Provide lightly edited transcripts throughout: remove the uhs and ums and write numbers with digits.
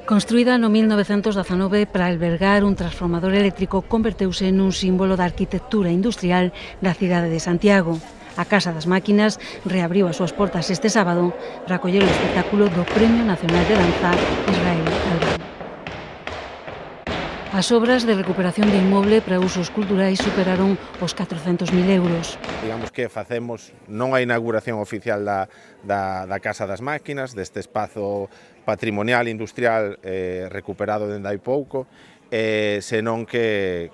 Construída no 1919 para albergar un transformador eléctrico, converteuse nun símbolo da arquitectura industrial da cidade de Santiago. A Casa das Máquinas reabriu as súas portas este sábado para acoller o espectáculo do Premio Nacional de Danza Israel Alban. As obras de recuperación de inmoble para usos culturais superaron os 400.000 euros. Digamos que facemos non a inauguración oficial da Casa das Máquinas, deste espazo patrimonial industrial recuperado dende hai pouco, senón que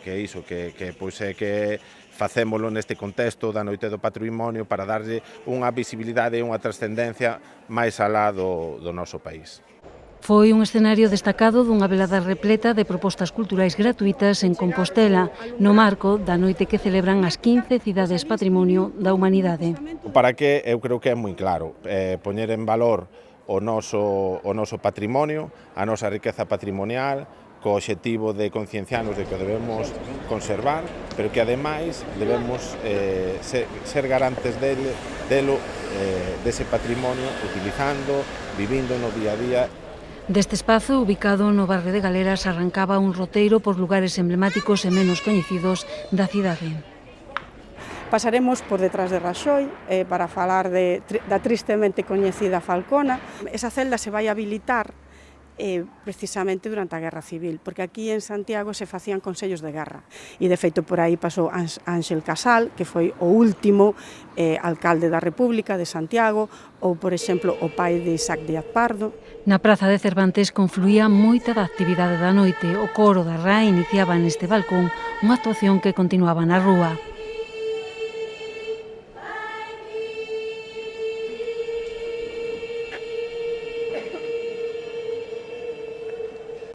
facémolo neste contexto da Noite do Patrimonio para darlle unha visibilidade e unha trascendencia máis alá do noso país. Foi un escenario destacado dunha velada repleta de propostas culturais gratuitas en Compostela, no marco da noite que celebran as 15 cidades patrimonio da humanidade. Para que eu creo que é moi claro, poñer en valor o noso patrimonio, a nosa riqueza patrimonial, co obxectivo de concienciarnos de que o debemos conservar, pero que ademais debemos ser garantes dese patrimonio utilizando, vivindo no día a día. Deste espazo, ubicado no barrio de Galeras, arrancaba un roteiro por lugares emblemáticos e menos coñecidos da cidade. Pasaremos por detrás de Raxoi para falar da tristemente coñecida Falcona. Esa celda se vai habilitar precisamente durante a Guerra Civil, porque aquí en Santiago se facían consellos de guerra e de feito por aí pasou Ángel Casal, que foi o último alcalde da República de Santiago, ou por exemplo o pai de Isaac Díaz Pardo. Na Praza de Cervantes confluía moita da actividade da noite. O coro da RAE iniciaba neste balcón unha actuación que continuaba na rúa.